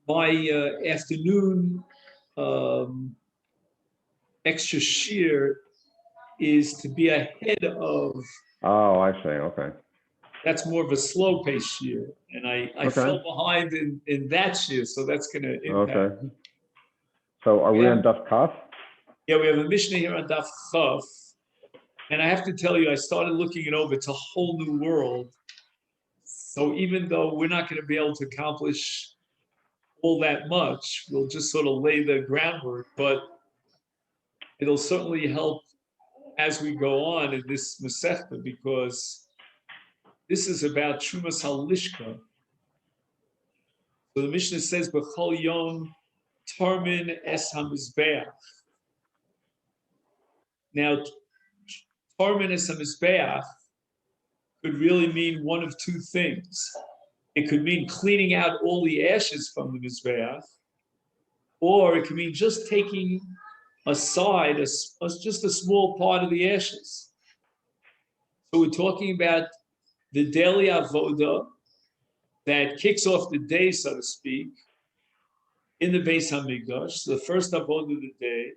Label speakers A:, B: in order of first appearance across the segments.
A: my afternoon um, extra shear is to be ahead of.
B: Oh, I see. Okay.
A: That's more of a slow pace shear, and I
B: Okay.
A: fell behind in that shear, so that's going to impact.
B: Okay. So are
A: We
B: we
A: have
B: on Daf Kaf?
A: Yeah, we have a Mishnah here on Daf Chaf, and I have to tell you, I started looking it over. It's a whole new world. So even though we're not going to be able to accomplish all that much, we'll just sort of lay the groundwork, but it'll certainly help as we go on in this Masechet, because this is about Trumas Halishka. So the Mishnah says, "B'chol yom tarmin es hamizbeach." Now, tarmin es hamizbeach could really mean one of two things. It could mean cleaning out all the ashes from the mizbeach, or it could mean just taking aside just a small part of the ashes. So we're talking about the daily avoda that kicks off the day, so to speak, in the Beis Hamikdash, the first avoda of the day.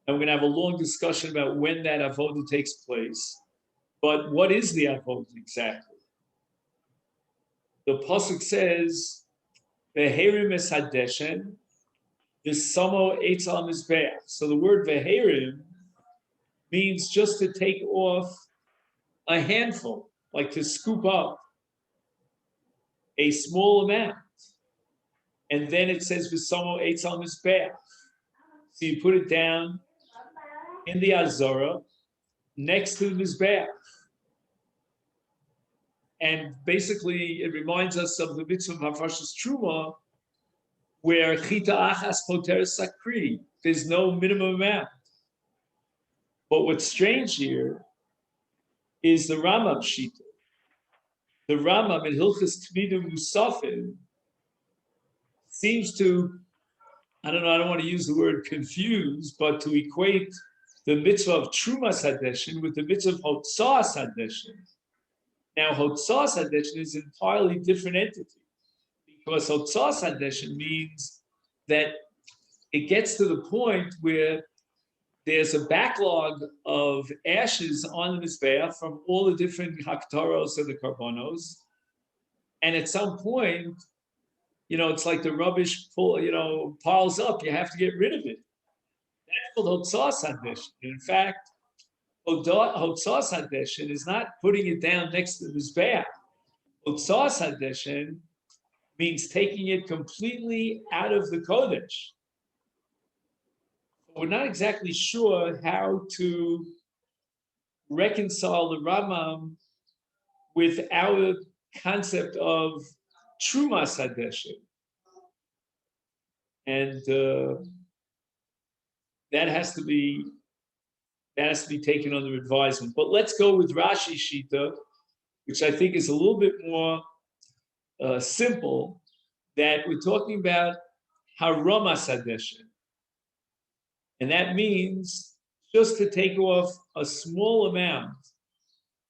A: And we're going to have a long discussion about when that avoda takes place. But what is the avoda exactly? The pasuk says, "Veherim es hadeshen, v'samo eitz al mizbeach." So the word veherim means just to take off a handful, like to scoop up a small amount. And then it says, "V'samo eitz al mizbeach." So you put it down in the azara next to the mizbeach. And basically, it reminds us of the mitzvah of Hafashas Truma, where chita achas poter sakri. There's no minimum amount. But what's strange here is the Rambam Shita. The Rambam in Hilchas Tmidim Musafin seems to, I don't know, I don't want to use the word confuse, but to equate the mitzvah of Trumas Hadeshin with the mitzvah of Hotzas Hadeshin. Now, Hotzas Hadeshin is an entirely different entity, because Hotzas Hadeshin means that it gets to the point where there's a backlog of ashes on the Mizbeach from all the different Haktaros and the Karbonos. And at some point, it's like the rubbish piles up. You have to get rid of it. That's called Hotzas Hadeshin. In fact, Hotzas Hadeshin is not putting it down next to the Mizbeach. Hotzas Hadeshin means taking it completely out of the Kodesh. We're not exactly sure how to reconcile the Rambam with our concept of Trumas Hadeshin. And that has to be taken under advisement. But let's go with Rashi Shita, which I think is a little bit more simple, that we're talking about Haramas Hadeshin. And that means just to take off a small amount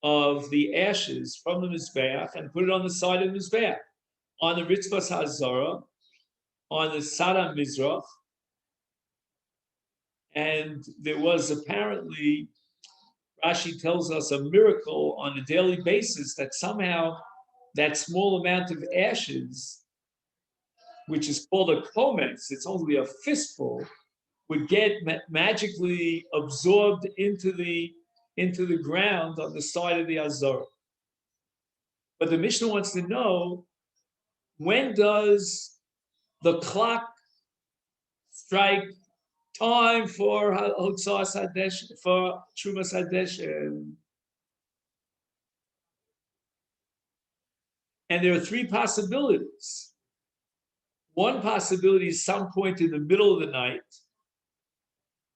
A: of the ashes from the Mizbeach and put it on the side of the Mizbeach, on the Ritzvas HaZara, on the Sada Mizrach. And there was apparently, Rashi tells us, a miracle on a daily basis that somehow that small amount of ashes, which is called a kometz, it's only a fistful, would get magically absorbed into the ground on the side of the Azara. But the Mishnah wants to know, when does the clock strike time for Hotzas Hadesh, for Trumas Hadesh? And there are three possibilities. One possibility is some point in the middle of the night.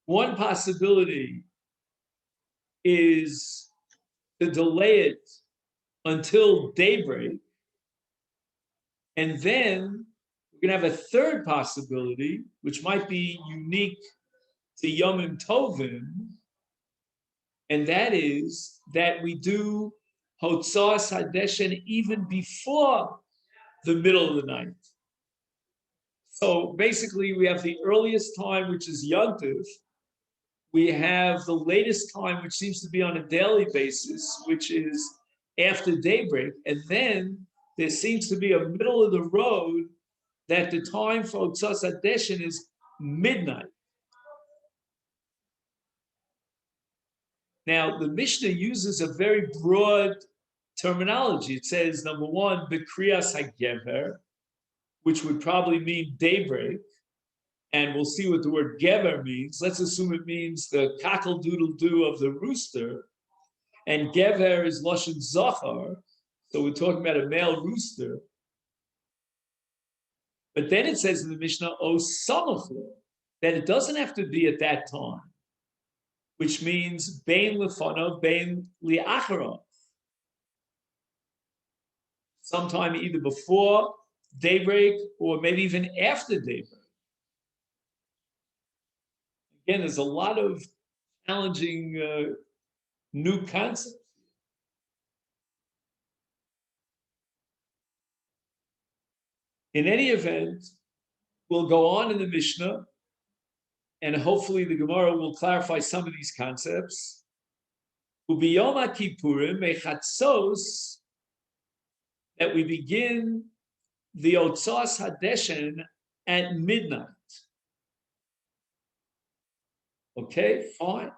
A: One possibility is to delay it until daybreak. And then we're going to have a third possibility, which might be unique to Yomim Tovim, and that is that we do Hotzas Hadeshen even before the middle of the night. So basically, we have the earliest time, which is Yontif. We have the latest time, which seems to be on a daily basis, which is after daybreak. And then there seems to be a middle of the road that the time for Otzas Adeshin is midnight. Now, the Mishnah uses a very broad terminology. It says, number one, Bekriyas HaGever, which would probably mean daybreak. And we'll see what the word gever means. Let's assume it means the cockle-doodle-doo of the rooster. And gever is lashon zachar, so we're talking about a male rooster. But then it says in the Mishnah, o samachlo, that it doesn't have to be at that time, which means bein lefanav, bein liacharav. Sometime either before daybreak or maybe even after daybreak. Again, there's a lot of challenging new concepts. In any event, we'll go on in the Mishnah, and hopefully the Gemara will clarify some of these concepts. Ubiyoma Kippurim mechatzos, that we begin the Otzos Hadeshen at midnight. Okay, fine.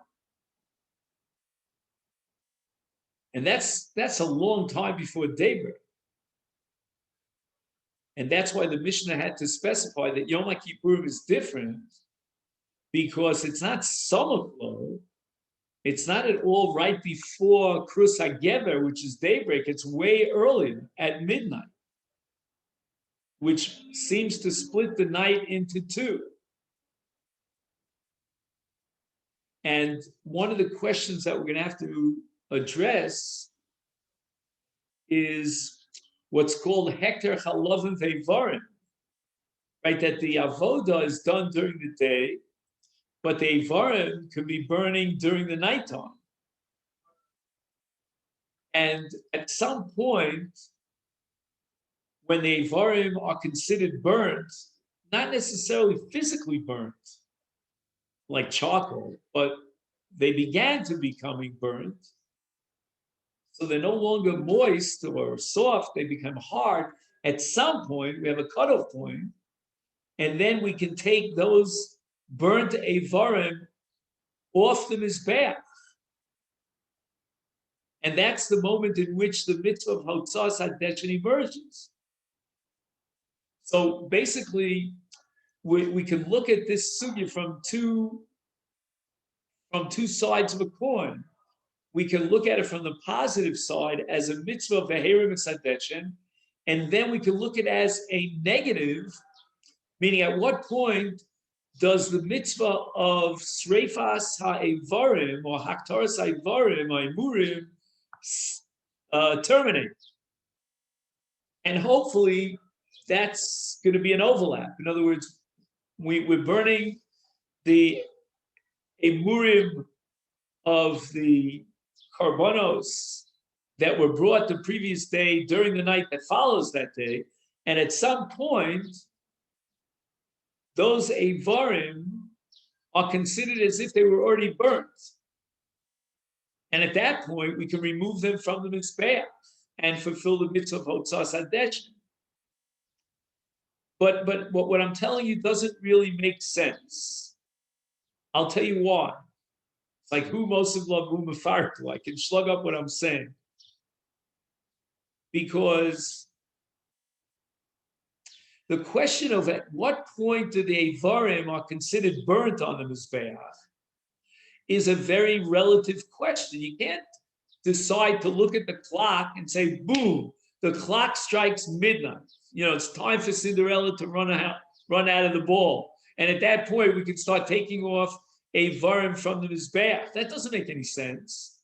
A: And that's a long time before daybreak. And that's why the Mishnah had to specify that Yom Kippurim is different, because it's not Samachlo, it's not at all right before Krus HaGever, which is daybreak, it's way earlier, at midnight, which seems to split the night into two. And one of the questions that we're going to have to address is what's called Hekter Chalavim Ve'varim, right? That the avoda is done during the day, but the Eivarim can be burning during the nighttime. And at some point, when the Eivarim are considered burnt, not necessarily physically burnt, like charcoal, but they began to becoming burnt. So they're no longer moist or soft, they become hard. At some point, we have a cutoff point, and then we can take those burnt Eivarim off the Mizbeach. And that's the moment in which the mitzvah of Hotzas Hadeshen emerges. So basically, we can look at this sugya from two sides of a coin. We can look at it from the positive side as a mitzvah of Veherim Hadeshen, and then we can look at it as a negative, meaning at what point does the mitzvah of Sreifas HaEvarim or Haktaras HaEvarim or Emurim terminate? And hopefully that's going to be an overlap. In other words, we're burning the Emurim of the Karbanos that were brought the previous day during the night that follows that day. And at some point, those Eivarim are considered as if they were already burnt. And at that point, we can remove them from the Mizbeach and fulfill the mitzvah of Hotzas Hadeshen. But what I'm telling you doesn't really make sense. I'll tell you why. It's like who most of love, who mefarku. I can slug up what I'm saying. Because the question of at what point do the Eivarim are considered burnt on the Mizbeach is a very relative question. You can't decide to look at the clock and say, boom, the clock strikes midnight. You know, it's time for Cinderella to run out of the ball. And at that point, we can start taking off Eivarim from the Mizbeach. That doesn't make any sense.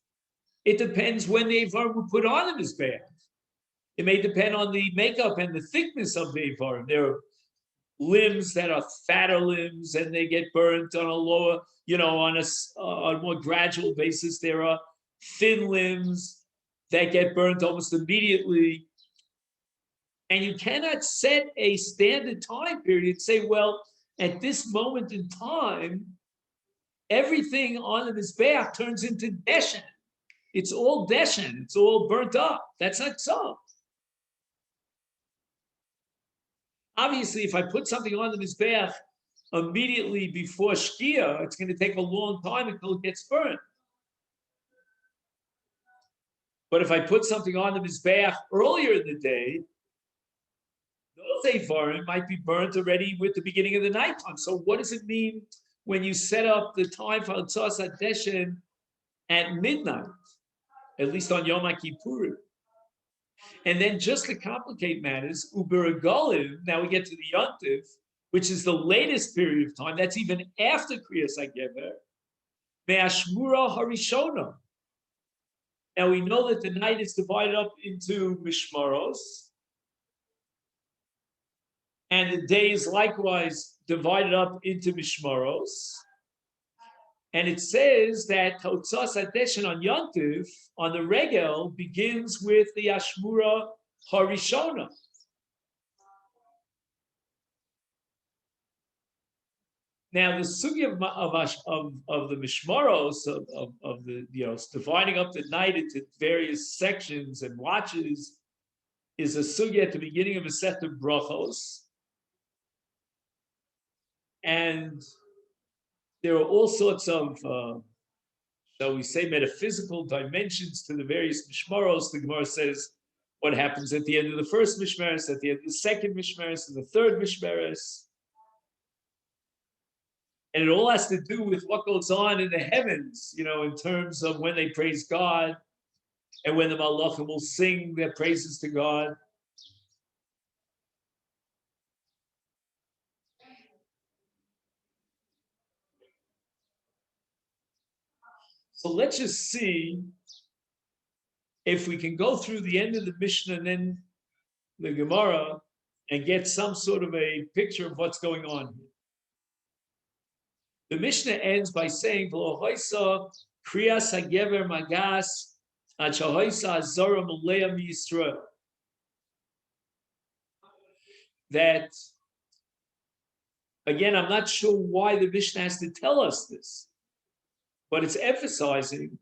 A: It depends when the Eivarim were put on the Mizbeach. It may depend on the makeup and the thickness of the Eivarim. There are limbs that are fatter limbs and they get burnt on a lower, on a more gradual basis. There are thin limbs that get burnt almost immediately. And you cannot set a standard time period and say, well, at this moment in time, everything on the Mizbeach turns into Deshen. It's all Deshen. It's all burnt up. That's not so. Obviously, if I put something on the Mizbeach immediately before Shkia, it's going to take a long time until it gets burned. But if I put something on the Mizbeach earlier in the day, those Eivarim might be burnt already with the beginning of the nighttime. So what does it mean when you set up the time for Tzas HaDeshen at midnight, at least on Yom Kippurim? And then just to complicate matters, Uber now we get to the Yontif, which is the latest period of time. That's even after Kriyas HaGever. Me'ashmura Harishona. Now we know that the night is divided up into Mishmaros, and the day is likewise divided up into Mishmaros. And it says that Totzas HaDeshen on Yontif, on the Regel, begins with the Ashmura Harishona. Now, the sugya of the Mishmaros, of the, dividing up the night into various sections and watches, is a sugya at the beginning of a set of brachos. And there are all sorts of, shall we say, metaphysical dimensions to the various mishmaros. The Gemara says what happens at the end of the first mishmaros, at the end of the second mishmaros, and the third mishmaros. And it all has to do with what goes on in the heavens, in terms of when they praise God and when the malachim will sing their praises to God. So let's just see if we can go through the end of the Mishnah and then the Gemara and get some sort of a picture of what's going on here. The Mishnah ends by saying, "V'lohoisa kriyas hagever magas ad shahoisa azara mulea miYisrael." That, again, I'm not sure why the Mishnah has to tell us this, but it's emphasizing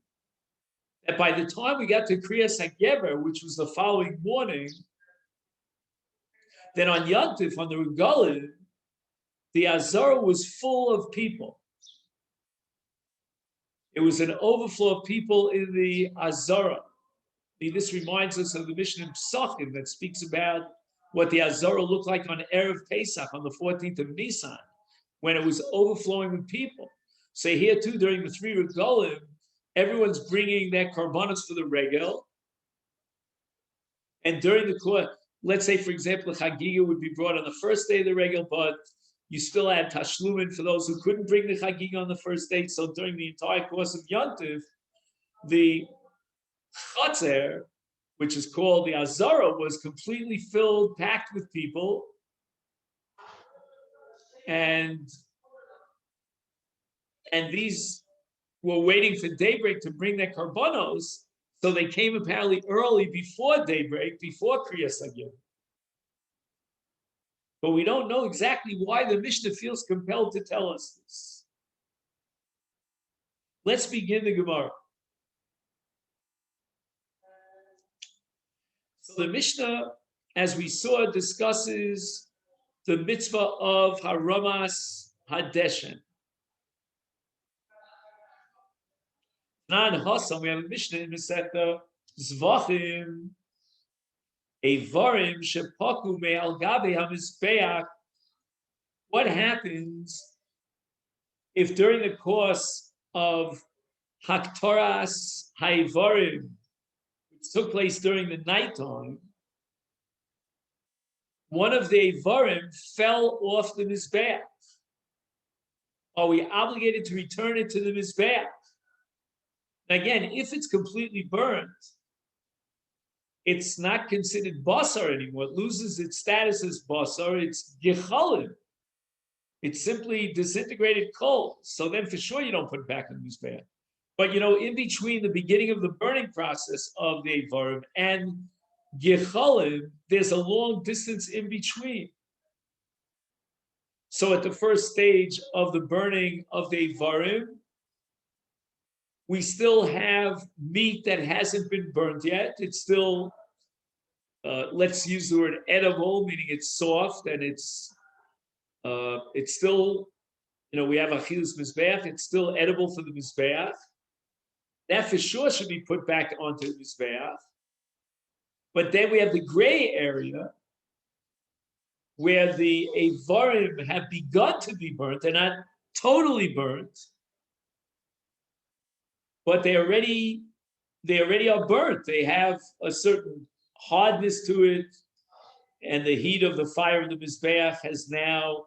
A: that by the time we got to Kriyas HaGever, which was the following morning, then on Yontif, on the Regalim, the Azara was full of people. It was an overflow of people in the Azara. This reminds us of the Mishnah in Psachim that speaks about what the Azara looked like on Erev Pesach, on the 14th of Nisan, when it was overflowing with people. So here too, during the 3 Regalim, everyone's bringing their korbanos for the regel. And during the course, let's say, for example, the Chagiga would be brought on the first day of the regel, but you still had Tashlumin for those who couldn't bring the Chagiga on the first day. So during the entire course of Yontif, the Chatzer, which is called the Azara, was completely filled, packed with people. And these were waiting for daybreak to bring their korbanos, so they came apparently early before daybreak, before Kriyas HaGever. But we don't know exactly why the Mishnah feels compelled to tell us this. Let's begin the Gemara. So the Mishnah, as we saw, discusses the mitzvah of Haramas Hadeshen. Now in Hassam, we have a Mishnah in Masechet Zvachim, Eivarim shepaku me'al gabe hamizbeach. What happens if during the course of Haktoras Haivarim, which took place during the nighttime, one of the Eivarim fell off the Mizbeach? Are we obligated to return it to the Mizbeach? Again, if it's completely burnt, it's not considered basar anymore. It loses its status as basar. It's gechalim. It's simply disintegrated coal. So then for sure you don't put it back in the mizbeach. But in between the beginning of the burning process of the Eivarim and Gechalim, there's a long distance in between. So at the first stage of the burning of the Ivarim, we still have meat that hasn't been burnt yet. It's still, let's use the word edible, meaning it's soft and it's still, we have Achilles Mizbeach, it's still edible for the Mizbeach. That for sure should be put back onto the Mizbeach. But then we have the gray area where the Avarim have begun to be burnt. They're not totally burnt, but they already are burnt. They have a certain hardness to it, and the heat of the fire of the Mizbeach has now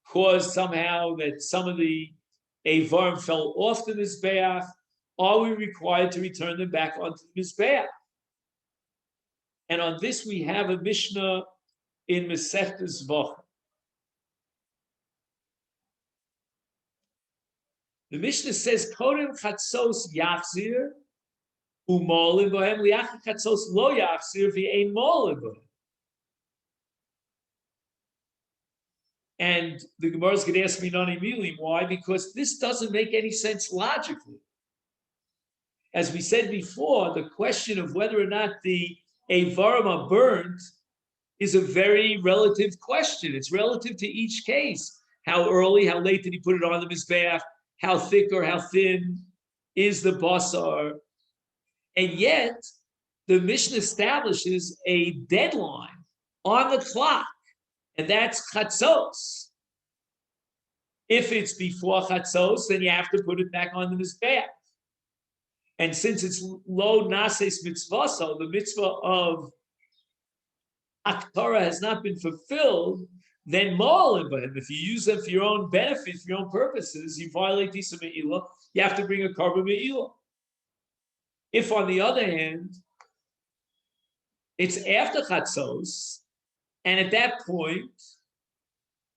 A: caused somehow that some of the Avarim fell off the Mizbeach. Are we required to return them back onto the Mizbeach? And on this we have a Mishnah in Masechet Zvachim. The Mishnah says, "Kodem chatzos yachzir u'molim bohem liach chatzos lo yachzir v'ein molim bohem." And the Gemara is going to ask me nani milim. Why? Because this doesn't make any sense logically. As we said before, the question of whether or not the Avarim are burnt is a very relative question. It's relative to each case. How early, how late did he put it on the Mizbeach? How thick or how thin is the basar? And yet, the Mishnah establishes a deadline on the clock, and that's chatzos. If it's before chatzos, then you have to put it back on the Mizbeach. And since it's lo nases mitzvah, so the mitzvah of Aktara has not been fulfilled, then if you use them for your own benefit, for your own purposes, you violate Isa Me'ilah, you have to bring a Karban Me'ilah. If, on the other hand, it's after Chatzos, and at that point,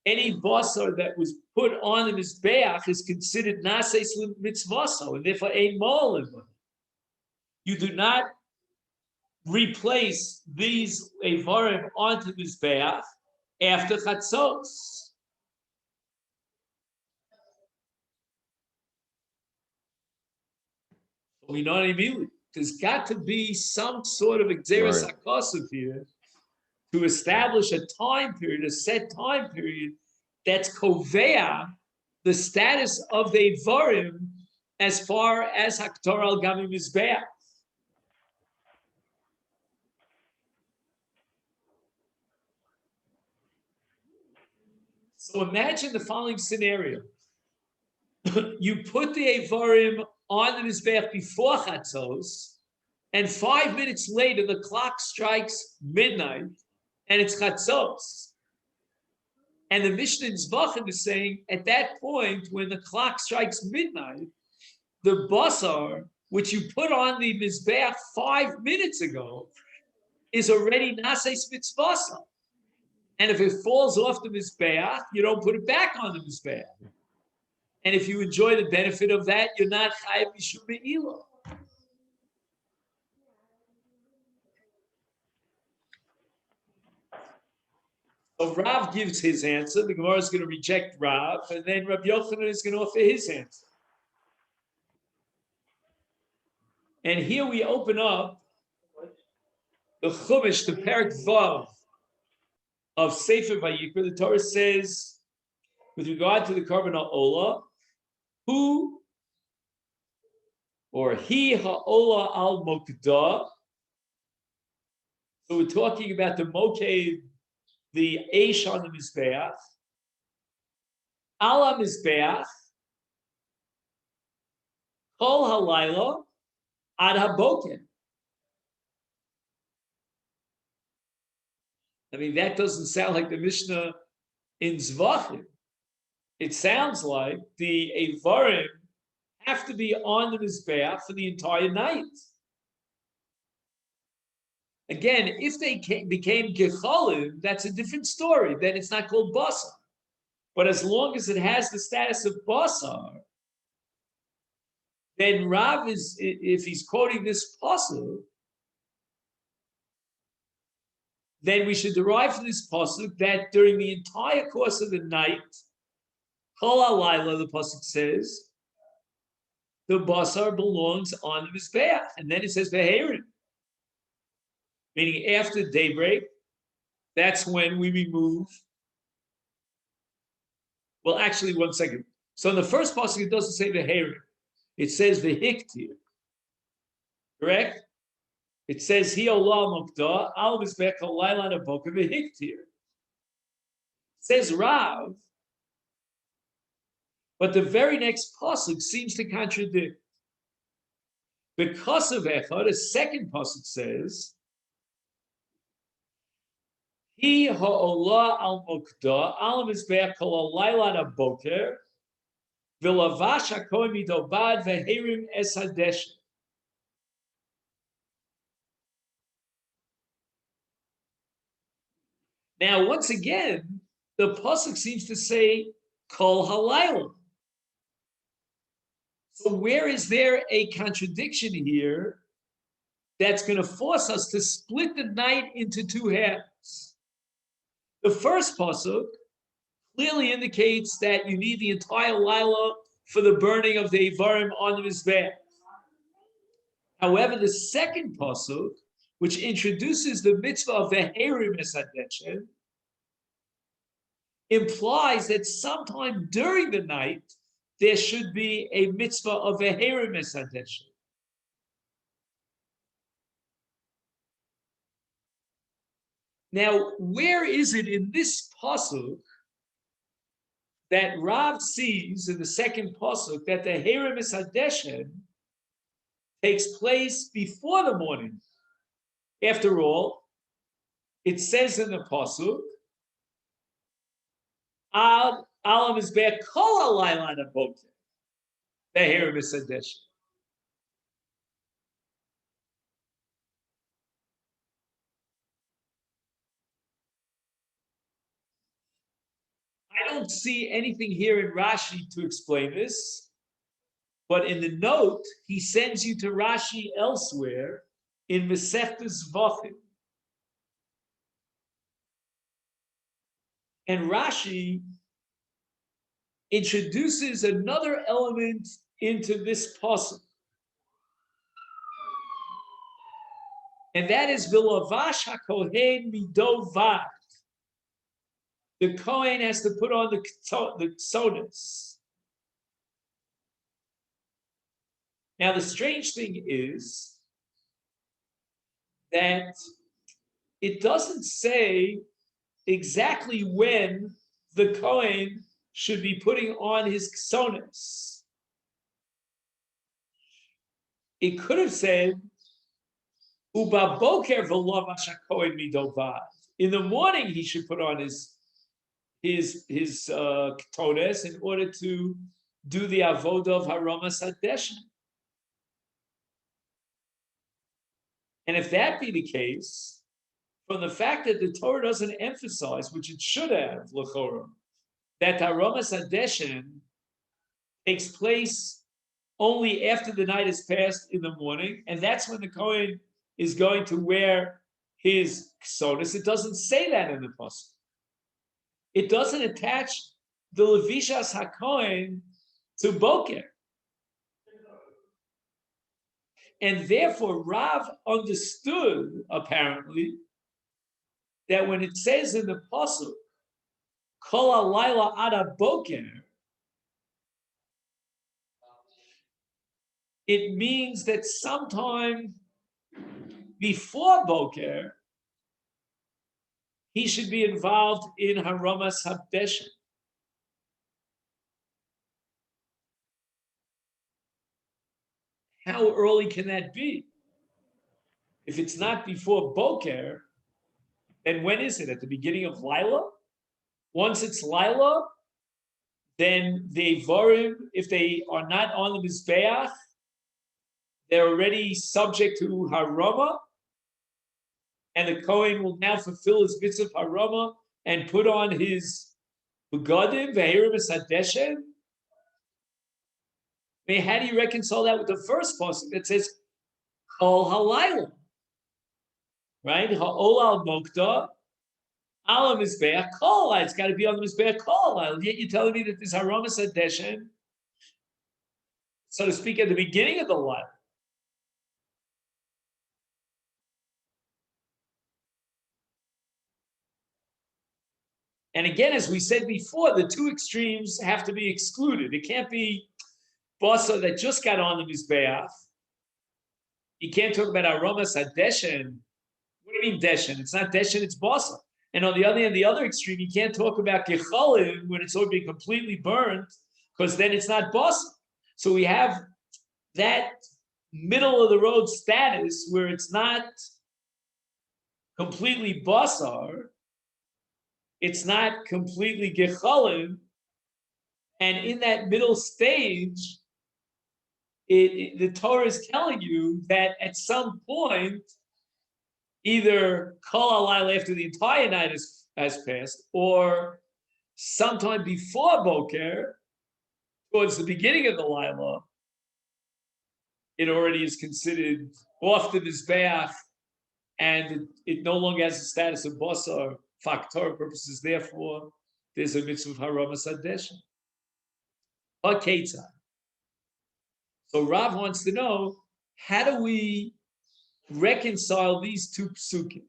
A: any basar that was put on the Mizbeach is considered Nases Mitzvaso, and therefore a Molim. You do not replace these Avarim onto the Mizbeach after Chatzos. We know what I mean. There's got to be some sort of Xeris HaKosov here to establish a time period, a set time period that's kovea the status of the Avarim as far as Haktor al Gami Mizbeach. So imagine the following scenario. You put the Avarim on the Mizbeach before Chatzos, and 5 minutes later the clock strikes midnight, and it's Chatzos. And the Mishnah in Zvachim is saying, at that point, when the clock strikes midnight, the basar, which you put on the Mizbeach 5 minutes ago, is already Nases Mitzvasa. And if it falls off the Mizbeach, you don't put it back on the Mizbeach. And if you enjoy the benefit of that, you're not Chayav Mishum Me'ilah. So Rav gives his answer. The Gemara is going to reject Rav, and then Rabbi Yochanan is going to offer his answer. And here we open up the Chumash, the Perek Vav of Sefer Vayikra. The Torah says, with regard to the Karban Ha'olah, who or he Ha'olah al Mokdah. So we're talking about the Moked, the Eish on the Mizbeach, Ala Mizbeach, Kol Halayla, Ad HaBoken. I mean, that doesn't sound like the Mishnah in Zvachim. It sounds like the Avarim have to be on the Mizbeach for the entire night. Again, if they became Gechalim, that's a different story. Then it's not called Basar. But as long as it has the status of Basar, then Rav is, if he's quoting this pasuk, then we should derive from this pasuk that during the entire course of the night, Kol halayla, the pasuk says, the basar belongs on the mizbeach, and then it says veherim, meaning after daybreak. That's when we remove. Well, actually, one second. So in the first pasuk, it doesn't say veherim; it says vehiktir. Correct? It says hi olam mokda al mizbeach halayla naboka vehiktir. It says Rav, but the very next pasuk seems to contradict. Because of Echad, the second pasuk says, Hi ha'olah al mokda al mizbeach kol halayla naboker v'lavash hakohen midobad veherim es hadeshet. Now, once again, the pasuk seems to say kol halayla. So where is there a contradiction here that's going to force us to split the night into two halves? The first pasuk clearly indicates that you need the entire laila for the burning of the Ivarim on the Mizbeach. However, the second pasuk, which introduces the mitzvah of the Herim Esadeshen, implies that sometime during the night there should be a mitzvah of the Herim Esadeshen. Now, where is it in this pasuk that Rav sees in the second pasuk that the Herim Esadeshen takes place before the morning? After all, it says in the pasuk, "Al alam is be'er kol halayla naboker." The Herim Esadeshen. I don't see anything here in Rashi to explain this, but in the note he sends you to Rashi elsewhere in Masechet Zvachim. And Rashi introduces another element into this pasuk, and that is v'lavash hakohen midovad. The Kohen has to put on the ksonos. Now, the strange thing is that it doesn't say exactly when the Kohen should be putting on his ksonos. It could have said, Uba boker v'lavash hakohen midovad. In the morning, he should put on his ketones in order to do the avodah of haramas hadeshen. And if that be the case, from the fact that the Torah doesn't emphasize, which it should have, l'chora, that haramas hadeshen takes place only after the night is passed in the morning, and that's when the Kohen is going to wear his ksonos. It doesn't say that in the pasuk. It doesn't attach the Levishas HaKohen to Boker. And therefore, Rav understood, apparently, that when it says in the pasuk, Kol halayla ada Boker, it means that sometime before Boker, he should be involved in haramas hadeshen. How early can that be? If it's not before Boker, then when is it? At the beginning of Lila? Once it's Lila, then the Ivarim, if they are not on the Mizbeach, they're already subject to Harama, and the Kohen will now fulfill his mitzvah of Harama and put on his begadim, ve'erim esadeshen. I mean, how do you reconcile that with the first pasuk that says Kol halayla? right? Ha'ol al mokta, ala mizbeach kol. It's got to be on the mizbeach kol. Yet you're telling me that this haromas hadeshen, so to speak, at the beginning of the light. And again, as we said before, the two extremes have to be excluded. It can't be basa that just got on the mizbeach. You can't talk about aromas hadeshen. What do you mean deshen? It's not deshen, it's basa. And on the other hand, the other extreme, you can't talk about gechalim when it's already been completely burnt, because then it's not basa. So we have that middle of the road status where it's not completely basar, it's not completely gechalim, and in that middle stage, the Torah is telling you that at some point, either kol alayla after the entire night has passed, or sometime before boker, towards the beginning of the lila, it already is considered off the mizbeach, and it no longer has the status of basar for Torah purposes. Therefore, there's a mitzvah of haramas hadeshen. Haketza. So Rav wants to know, how do we reconcile these two psukim?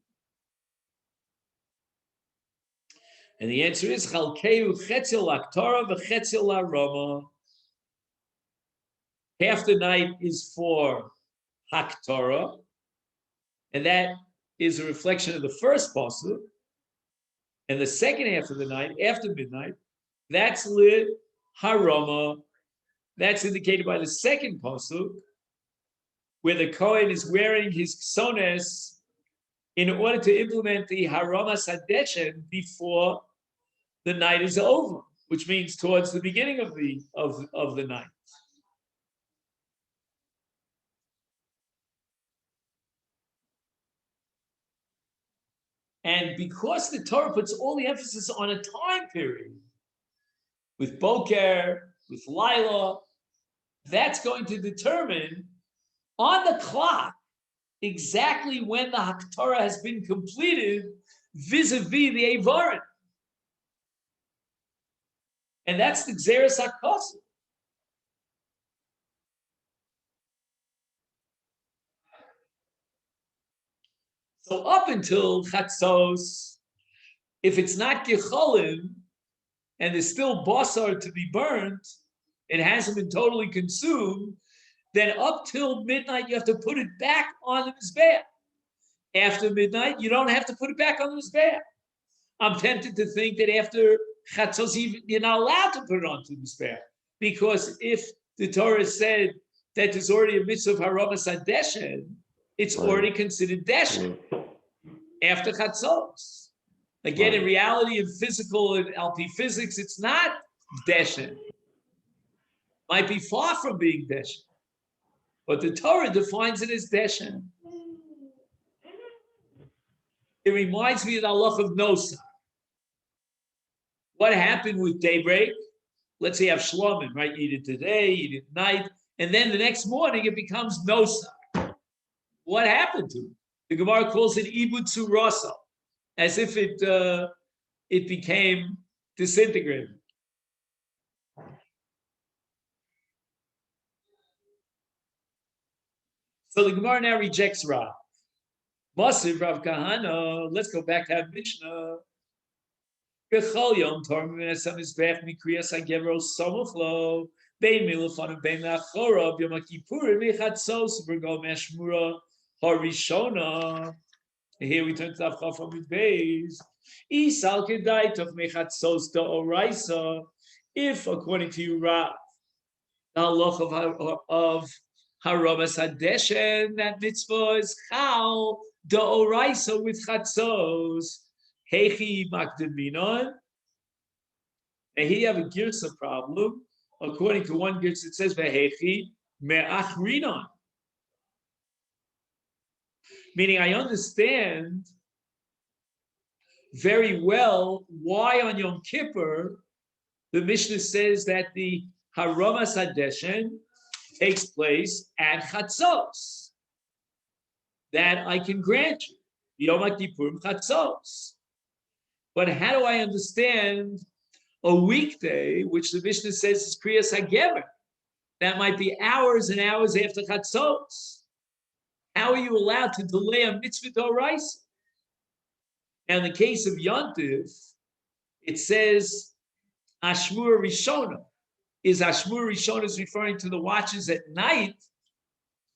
A: And the answer is chalkeu chetzil aktora v'chetzil aroma. Half the night is for haktora, and that is a reflection of the first pasuk. And the second half of the night, after midnight, that's lit haroma. That's indicated by the second pasuk, where the Kohen is wearing his ksones in order to implement the haramas hadeshen before the night is over, which means towards the beginning of the night. And because the Torah puts all the emphasis on a time period, with boker, with lila, that's going to determine on the clock exactly when the Haktorah has been completed vis-a-vis the Eivarim. And that's the Gzeres HaKosim. So up until Chatzos, if it's not Gecholim, and there's still basar to be burnt, it hasn't been totally consumed, then up till midnight, you have to put it back on the Mizbeach. After midnight, you don't have to put it back on the Mizbeach. I'm tempted to think that after Chatzos, you're not allowed to put it onto the Mizbeach. Because if the Torah said that there's already a mitzvah of haramas hadeshen, it's already considered deshen after Chatzos. Again, in reality, in physical and LP physics, it's not deshen. Might be far from being deshen. But the Torah defines it as deshen. It reminds me of the halach of Nosa. What happened with daybreak? Let's say you have shlomim, right? You eat it today, you eat it at night, and then the next morning it becomes Nosa. What happened to it? The Gemara calls it ibud surasa, as if it became disintegrated. So the Gemara now rejects Rav. Masiv Rav Kahana, let's go back to our Mishnah. Bechol yom torm v'nesam mizbech mikriyas hagevro somuchlo bein milufan and bein lachora b'yom ha'kippurim mechatzos v'rgo meshmura harishona. Here we turn to the Avcha from Beis. Isal kedai tov mechatzos da'oraisa. If, according to you, Rav, the halach of haramas hadeshen, that mitzvah is chal da'oraisa with chatzos. Hechi makdeminon. And here you have a girsa problem. According to one girsa, it says vehechi me'achrinon. Meaning, I understand very well why on Yom Kippur the Mishnah says that the haramas hadeshen takes place at chatzos. That I can grant you. Yom Kippurim Chatzos. But how do I understand a weekday, which the Mishnah says is Kriyas HaGever? That might be hours and hours after Chatzos. How are you allowed to delay a mitzvah d'oraisa? Now, in the case of Yontif, it says Ashmur Rishona. Is Ashmur Rishona is referring to the watches at night?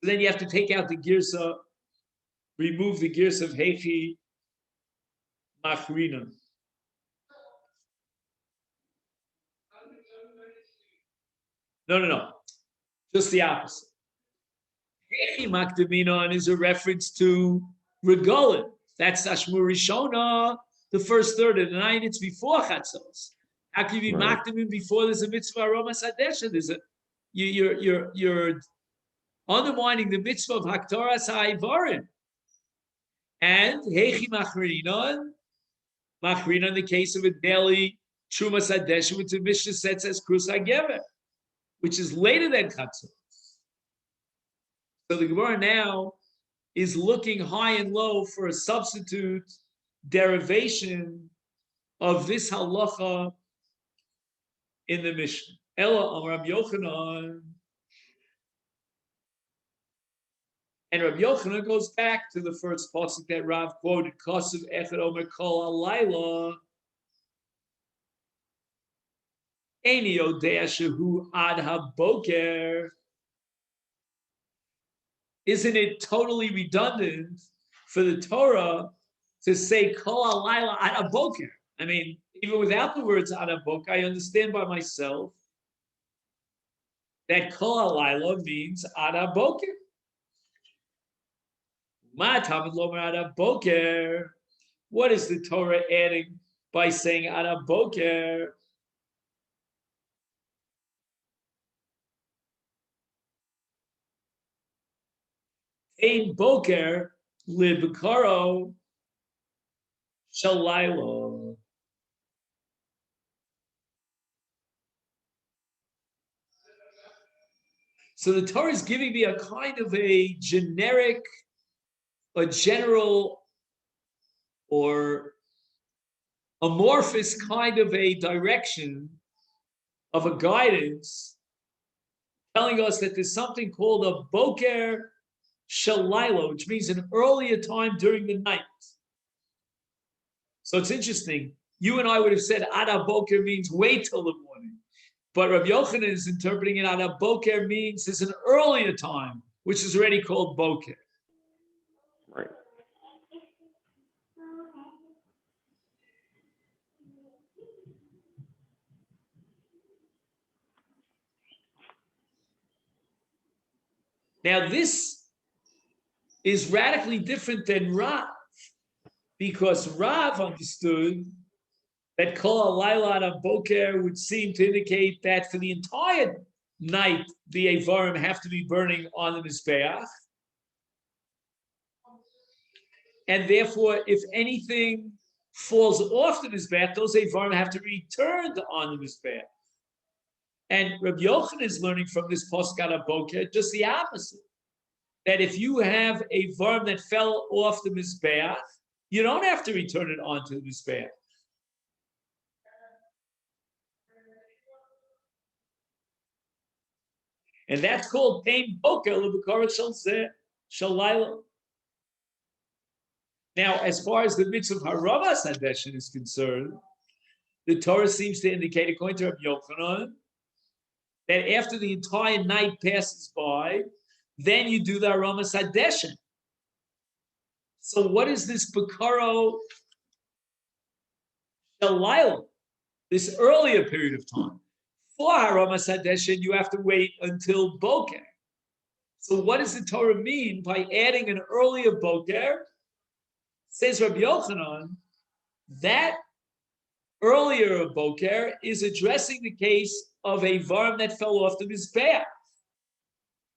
A: So then you have to take out the girsa, remove the girsa of Hechi Machrina. No. Just the opposite. Hechi Makdaminon is a reference to Regalim. That's Ashmur Rishona, the first third of the night. It's before Chatzos. How can you be Makdamin before there's a mitzvah Aromas Hadesha? You're undermining the mitzvah of Haktoras HaIvarim. And Hechi Machrinon in the case of a daily Trumas Hadesha, which the Mishnah says as Krus HaGever, which is later than Chatzos. So the Gemara now is looking high and low for a substitute derivation of this halacha in the Mishnah. Ella on Rabbi Yochanan. And Rabbi Yochanan goes back to the first pasuk that Rav quoted, Kosev Echad Omer Kol Halayla. Eini Yodea Shehu Ad HaBoker. Isn't it totally redundant for the Torah to say Kol Halayla Ad HaBoker? I mean, even without the words Ad HaBoker, I understand by myself that Kol Halayla means Ad HaBoker. Ma Tamid Lomer Ad HaBoker. What is the Torah adding by saying Ad HaBoker? Ein Boker Libkaro Shalaylo. So the Torah is giving me a kind of a generic, a general, or amorphous kind of a direction of a guidance, telling us that there's something called a Boker Shalaylo, which means an earlier time during the night. So it's interesting. You and I would have said Ad HaBoker means wait till the morning. But Rabbi Yochanan is interpreting it Ad HaBoker means there's an earlier time, which is already called Boker.
B: Right.
A: Now this is radically different than Rav, because Rav understood that Kol Halayla Ad HaBoker would seem to indicate that for the entire night, the Eivarim have to be burning on the Mizbeach. And therefore, if anything falls off the Mizbeach, those Eivarim have to be returned on the Mizbeach. And Rabbi Yochanan is learning from this Pasuk Ad HaBoker just the opposite. That if you have a Eivarim that fell off the Mizbeach, you don't have to return it onto the Mizbeach. And that's called Pain Boker L'Bekara Shalayla. Now, as far as the mitzvah of Haramas Hadeshin is concerned, the Torah seems to indicate, according to Rabbi Yochanan, that after the entire night passes by, then you do the Haramas Hadeshin. So what is this Bekaro Shalayla, this earlier period of time? For Haramas Hadeshin, you have to wait until Boker. So what does the Torah mean by adding an earlier Boker? Says Rabbi Yochanan, that earlier Boker is addressing the case of a Varm that fell off the Mizbeach.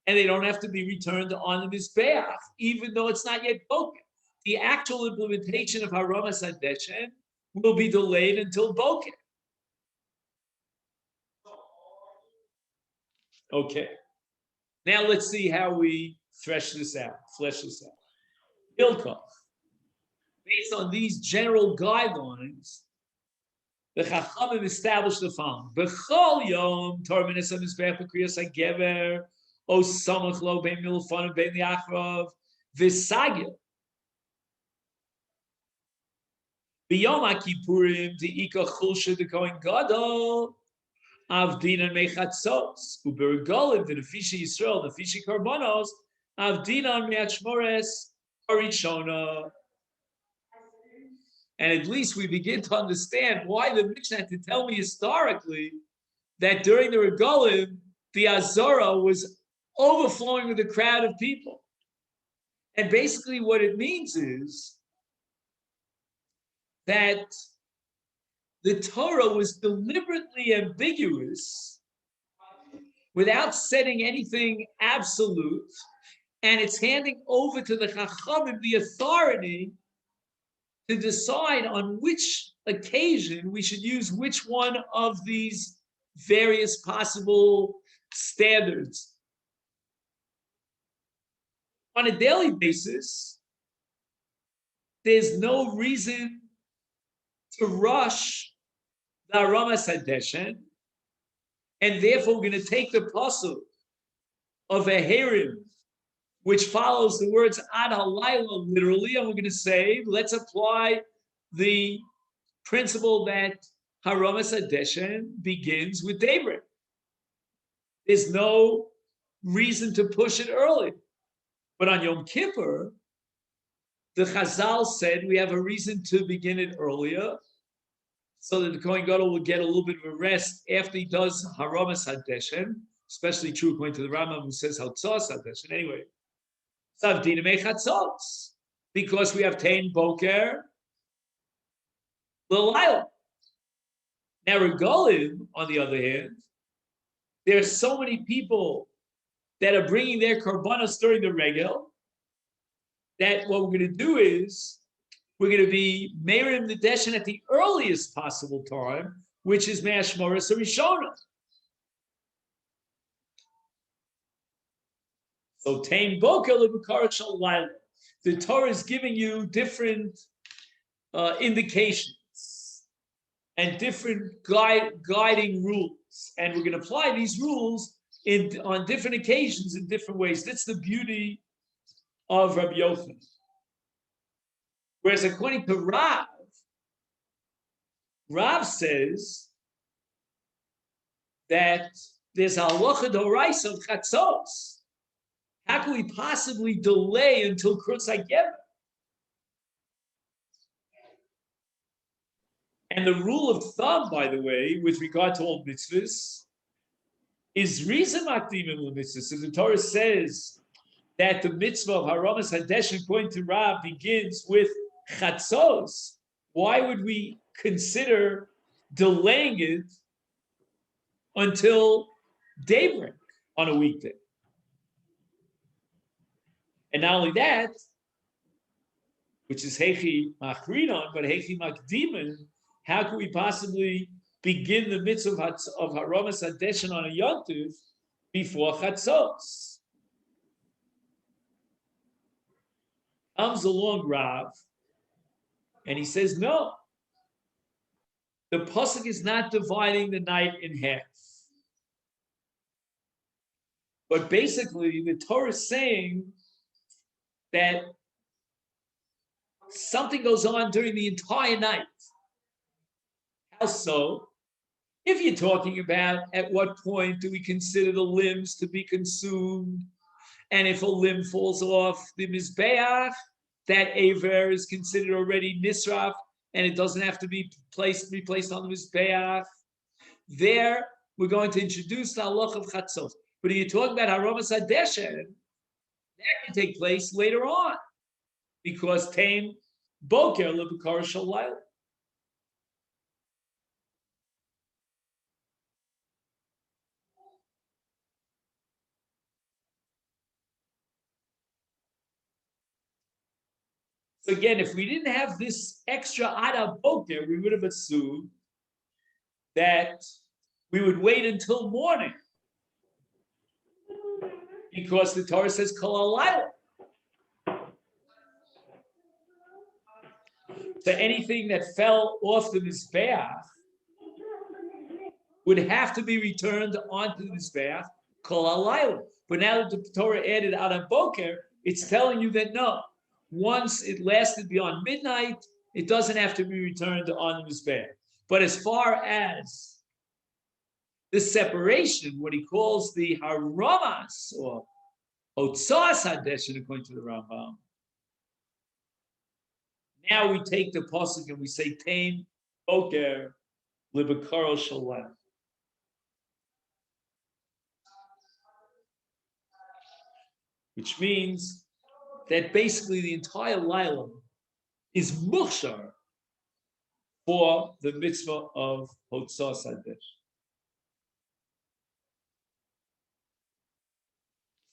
A: And they don't have to be returned on the Mizbeach, even though it's not yet Boker. The actual implementation of Haramas Hadeshin will be delayed until Boker. Okay. Now let's see how we flesh this out. Hilkach. based on these general guidelines, the Chachamim established the following: B'chol yom Torah minisam mizbeach b'kriyas hagever o samach lo bein milfon bein liachrav v'sagil b'yom HaKippurim de'ika chulsha dekohen gadol avdinan mechatzos u'bergolim v'nefishi Yisrael nefishi karbonos avdinan me'achmores harishona. And at least we begin to understand why the Mishnah had to tell me historically that during the Regalim, the Azara was overflowing with a crowd of people. And basically what it means is that the Torah was deliberately ambiguous without setting anything absolute, and it's handing over to the Chachamim the authority to decide on which occasion we should use which one of these various possible standards. On a daily basis, there's no reason to rush the Aramas Hadeshen, and therefore we're going to take the pasuk of a Herim, which follows the words Ad Halayla literally, and we're going to say, let's apply the principle that Haramas Hadeshen begins with daybreak. There's no reason to push it early. But on Yom Kippur, the Chazal said we have a reason to begin it earlier, so that the Kohen Gadol will get a little bit of a rest after he does Haramas Hadeshen, especially true according to the Rambam who says Hatzos Hadeshen. Anyway, because we have Tein Boker L'Layla. Now, Regalim, on the other hand, there are so many people that are bringing their korbanos during the regel that what we're going to do is we're going to be Meirim the Deshen at the earliest possible time, which is Me'ashmoras Rishona. So Tein Boker L'Bukar Shal Laila. The Torah is giving you different indications and different guiding rules, and we're going to apply these rules on different occasions in different ways. That's the beauty of Rabbi Yochanan. Whereas according to Rav says that there's a halacha d'oraisa of chatzos. How can we possibly delay until Krutz HaGever? And the rule of thumb, by the way, with regard to all mitzvahs, is Riza Makdimim l'mitzvahs. So the Torah says that the mitzvah of Haramas Hadeshen, according to Rav, begins with chatzos. Why would we consider delaying it until daybreak on a weekday? And not only that, which is Hechi Machrinon, but Hechi Makdimin, how can we possibly begin the mitzvah of Haramas Hadeshen on a Yontif before Chatzos? Comes along Rav, and he says, no, the pasuk is not dividing the night in half. But basically, the Torah is saying that something goes on during the entire night. How so? If you're talking about at what point do we consider the limbs to be consumed, and if a limb falls off the Mizbeach, that Aver is considered already Nisraf, and it doesn't have to be replaced on the Mizbeach. There, we're going to introduce the halach of Chatzos. But if you're talking about Haramas Hadeshen, that can take place later on, because Tein Boker L'Bukar Shal Laila. So again, if we didn't have this extra Ada Boker, we would have assumed that we would wait until morning, because the Torah says Kol Halayla. So anything that fell off the Mizbeach would have to be returned onto the Mizbeach, Kol Halayla. But now that the Torah added Adam Boker, it's telling you that no, once it lasted beyond midnight, it doesn't have to be returned on the Mizbeach. But as far as the separation, what he calls the Haramas, or Hotzas Hadeshin, according to the Rambam, now we take the pasuk and we say Tain Boker Libakaro Shalem. Which means that basically the entire Laila is muhshar for the mitzvah of Hotzas Hadesh.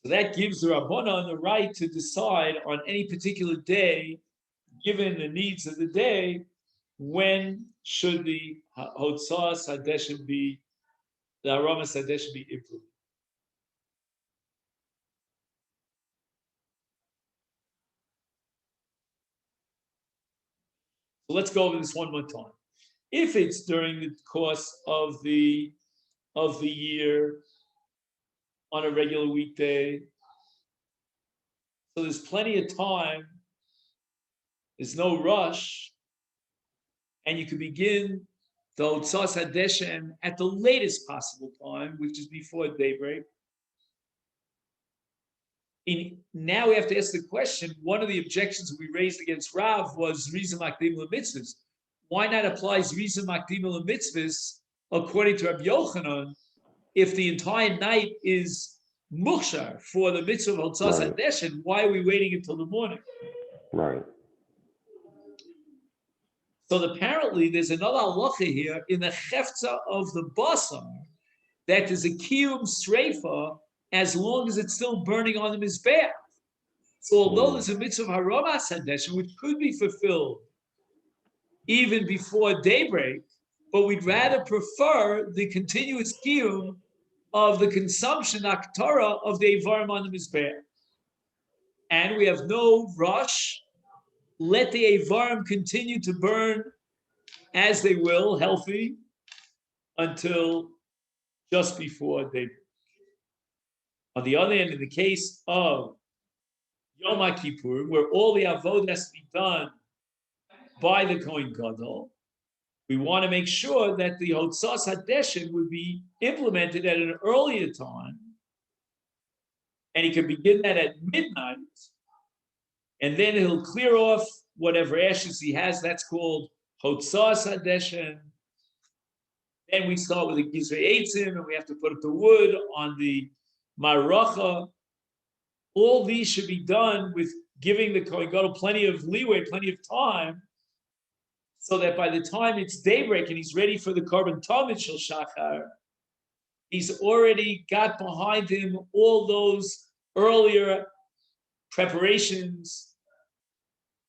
A: So that gives the Rabbanan the right to decide on any particular day, given the needs of the day, when should the Hotzas Hadesh be, the Haramas Hadesh be implemented. So let's go over this one more time. If it's during the course of the year on a regular weekday, so there's plenty of time, there's no rush, and you can begin the Hotzas Hadeshem at the latest possible time, which is before daybreak. Now we have to ask the question, one of the objections we raised against Rav was Rizim Makdim LeMitzvahs. Why not apply Rizim Makdim LeMitzvahs according to Rabbi Yochanan if the entire night is muhshar for the mitzvah of Hotzas Hadeshem? Why are we waiting until the morning?
B: Right.
A: So apparently there's another halacha here in the cheftza of the basar that is a kiyum sreifa as long as it's still burning on the mizbeach. So although there's a mitzvah of haramas hadeshin which could be fulfilled even before daybreak, but we'd rather prefer the continuous kiyum of the consumption aktara of the evarim on the mizbeach. And we have no rush. Let the evarim continue to burn as they will, healthy, until just before daybreak. On the other hand, in the case of Yom Kippur, where all the avodah has to be done by the Kohen Gadol, we want to make sure that the Hotzas Hadeshin would be implemented at an earlier time, and he can begin that at midnight, and then he'll clear off whatever ashes he has. That's called Hotzas Hadeshin. Then we start with the Gizrei Eitzim, and we have to put up the wood on the Maracha. All these should be done with giving the Kohen Gadol plenty of leeway, plenty of time, so that by the time it's daybreak and he's ready for the Korban Tamid Shel Shachar, he's already got behind him all those earlier preparations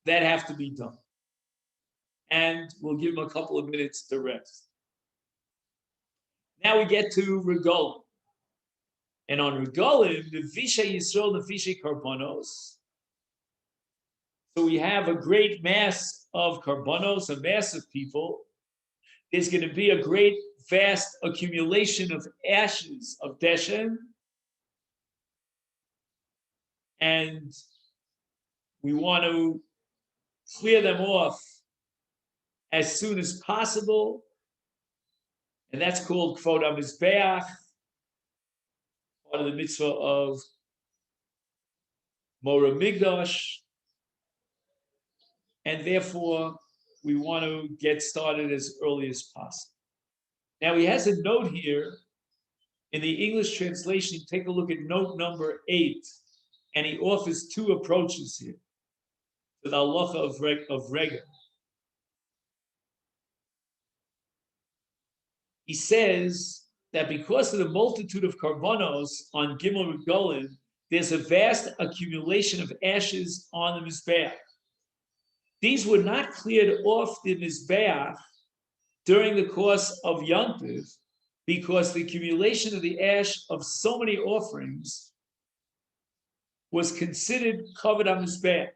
A: that have to be done. And we'll give him a couple of minutes to rest. Now we get to Regalim. And on Regalim, the Visha Yisrael, the Visha Karbonos. So we have a great mass of Karbonos, a mass of people. There's going to be a great, vast accumulation of ashes of Deshen. And we want to clear them off as soon as possible. And that's called Kvod HaMizbeach, part of the mitzvah of Mora Migdash. And therefore, we want to get started as early as possible. Now, he has a note here. In the English translation, take a look at note number 8, and he offers two approaches here to the halacha of Rega. He says that because of the multitude of karbonos on Gimel Regalim, there's a vast accumulation of ashes on the Mizbeach. These were not cleared off the Mizbeach during the course of Yom Tov because the accumulation of the ash of so many offerings was considered covered on Mizbeach.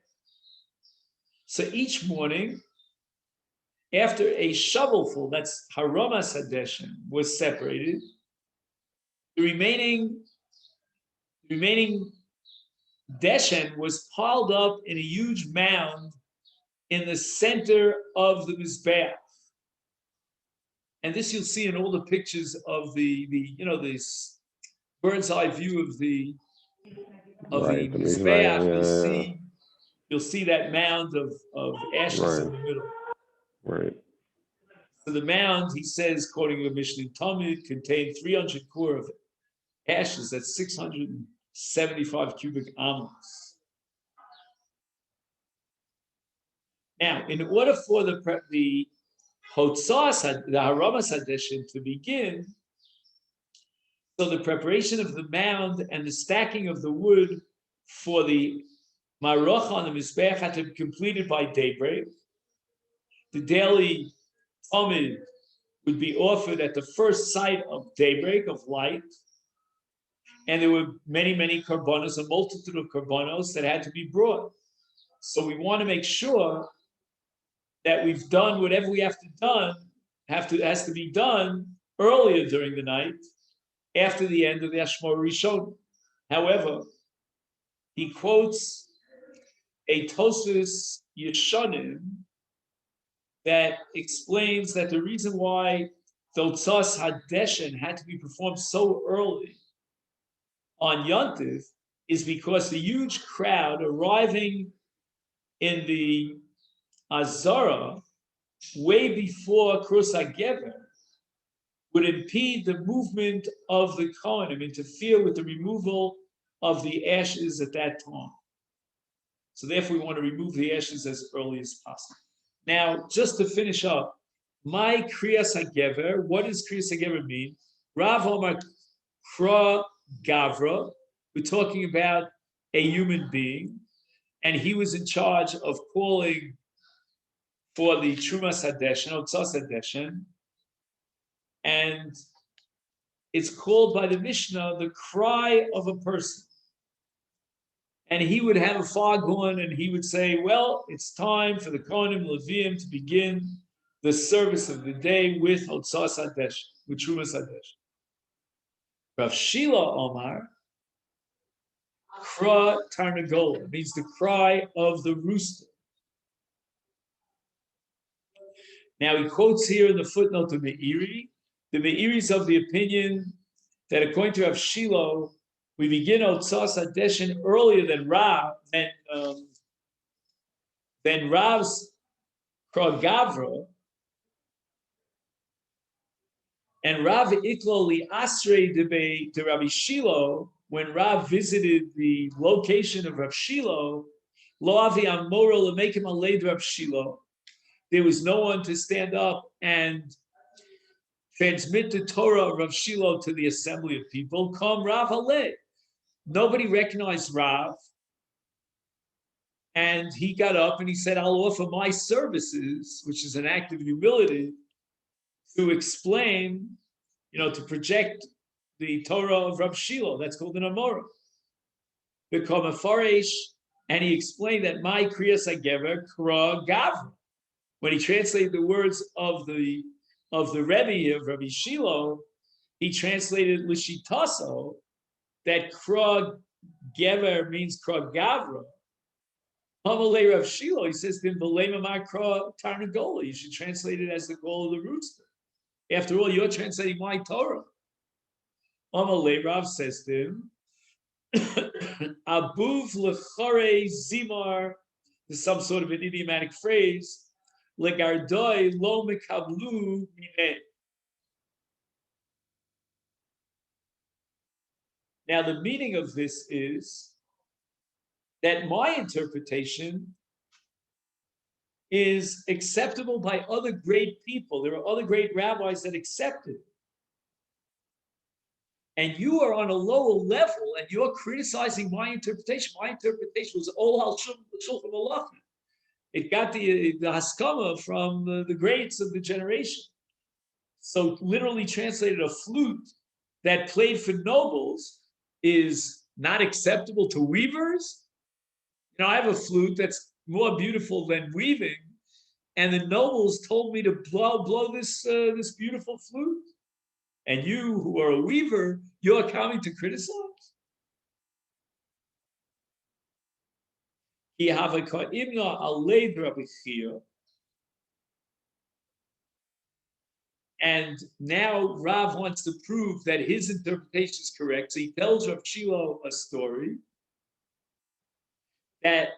A: So each morning, after a shovelful, that's Haramas Hadeshin, was separated, the remaining Deshen was piled up in a huge mound in the center of the Mizbeach. And this you'll see in all the pictures of the this bird's eye view of the
B: Right, the
A: Mizbeach.
B: Mizbeach,
A: You'll see that mound of ashes in the middle.
B: Right.
A: So the mound, he says, quoting the Mishnah Talmud, contained 300 kur of ashes. That's 675 cubic amos. Now, in order for the Hotzas, the Haramas Hadeshin to begin, so the preparation of the mound and the stacking of the wood for the Marocha on the Mizbeach had to be completed by daybreak. The daily Talmud would be offered at the first sight of daybreak, of light. And there were many, many karbonos, a multitude of karbonos that had to be brought. So we want to make sure that we've done whatever we have to be done earlier during the night, after the end of the Ashmor Rishon. However, he quotes a Tosfos Yeshanim that explains that the reason why Totzas Hadeshin had to be performed so early on Yontif is because the huge crowd arriving in the Azara way before Krus HaGever would impede the movement of the Kohanim, interfere with the removal of the ashes at that time. So therefore, we want to remove the ashes as early as possible. Now, just to finish up, my Kriyas HaGever, what does Kriyas HaGever mean? Rav Omar Kra Gavra, we're talking about a human being, and he was in charge of calling for the Trumas Hadeshin, Otzas Hadeshin, and it's called by the Mishnah the cry of a person. And he would have a foghorn and he would say, well, it's time for the Kohanim Leviim to begin the service of the day with Otzas Hadeshin, with Trumas Hadeshin. Rav Shila Omar, Kra Tarnagola, means the cry of the rooster. Now he quotes here in the footnote the Meiri. The Meiri is of the opinion that according to Rav Shilo, we begin Otzas Hadeshin earlier than Rav's Kra Gavra, and Rav Iklo li Asrei de Rabbi Shilo, when Rav visited the location of Rav Shilo, Lo Avi Amora Lemekim Alei Rav Shilo, there was no one to stand up and transmit the Torah of Rav Shilo to the assembly of people. Come Rav Haleh. Nobody recognized Rav. And he got up and he said, I'll offer my services, which is an act of humility, to explain, to project the Torah of Rav Shilo. That's called an Amora. The Komafaresh, and he explained that my Kriyas HaGever Kra Gavra. When he translated the words of the Rebbe of Rabbi Shilo, he translated Lishitaso, that Kra Gever means Kra Gavra. Hamalei Rav Shilo, he says, Kra Tarnagola. You should translate it as the goal of the rooster. After all, you're translating my Torah. Hamalei Rav says to him, Abuv lechare zimar, is some sort of an idiomatic phrase, legardoi lo mekablu mine. Now, the meaning of this is that my interpretation is acceptable by other great people. There are other great rabbis that accept it. And you are on a lower level and you're criticizing my interpretation. My interpretation was Ol Hal Shulchan Aruch. It got the haskama from the greats of the generation. So literally translated, a flute that played for nobles is not acceptable to weavers. I have a flute that's more beautiful than weaving, and the nobles told me to blow this beautiful flute. And you, who are a weaver, you're coming to criticize? And now Rav wants to prove that his interpretation is correct. So he tells Rav Shilo a story that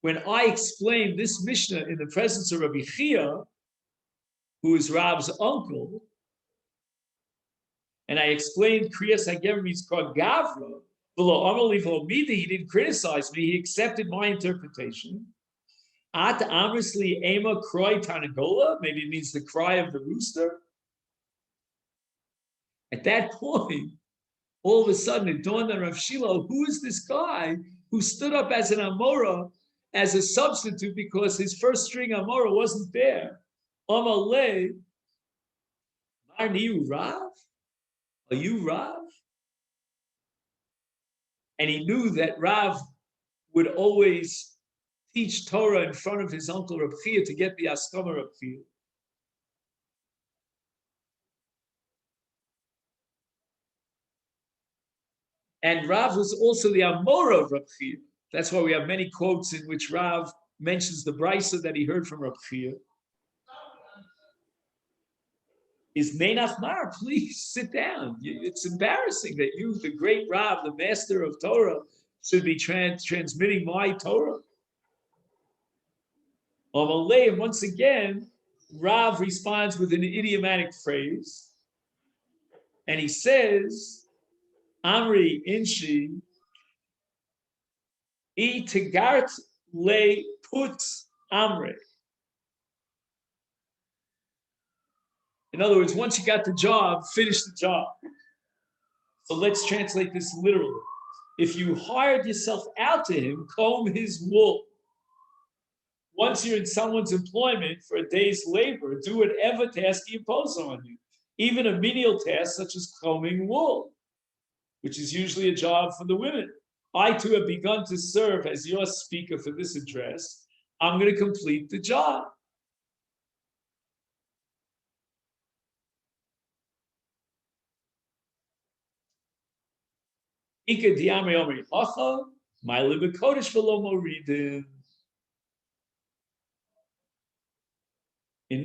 A: when I explained this Mishnah in the presence of Rabbi Chia, who is Rav's uncle, and I explained Kriyas HaGever means called Gavra, he didn't criticize me, he accepted my interpretation. At Amrisli Ema Kroi Tanagola, maybe it means the cry of the rooster. At that point, all of a sudden it dawned on Rav Shilo, who is this guy who stood up as an Amora, as a substitute because his first string Amora wasn't there? Amalei, are you Rav? Are you Rav? And he knew that Rav would always teach Torah in front of his uncle Reb Chia to get the Askama Reb Chia. And Rav was also the Amora of Reb Chia. That's why we have many quotes in which Rav mentions the brisa that he heard from Reb Chia. Is Menach Mar, please sit down. It's embarrassing that you, the great Rav, the master of Torah, should be transmitting my Torah. And once again, Rav responds with an idiomatic phrase, and he says, Amri Inshi, I Tegart le put Amre. In other words, once you got the job, finish the job. So let's translate this literally. If you hired yourself out to him, comb his wool. Once you're in someone's employment for a day's labor, do whatever task he imposes on you, even a menial task such as combing wool, which is usually a job for the women. I too have begun to serve as your speaker for this address. I'm going to complete the job. In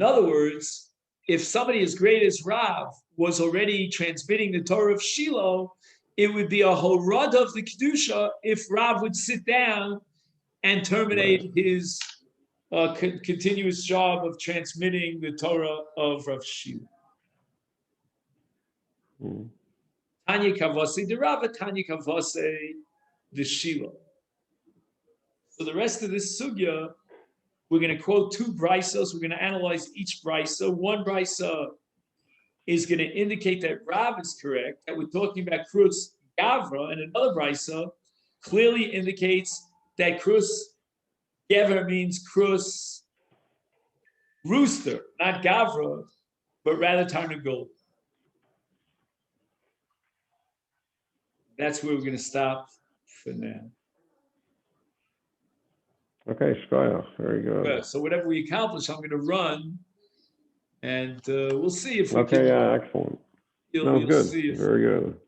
A: other words, if somebody as great as Rav was already transmitting the Torah of Shiloh, it would be a horad of the Kedusha if Rav would sit down and terminate his continuous job of transmitting the Torah of Rav Shiloh. Tanya Kavase de Rav, Tanya Kavase de Shiloh. So the rest of this sugya, we're going to quote two brisos. We're going to analyze each brisa. One brisa is going to indicate that Rav is correct, that we're talking about Krus Gavra, and another brisa clearly indicates that Krus Gever means Krus rooster, not Gavra, but rather Tarnagol. That's where we're going to stop for now.
B: Okay, Shkoyach, very good.
A: Yeah, so whatever we accomplish, I'm going to run, and we'll see if we
B: can. Okay, yeah, excellent. Sounds good. Very good.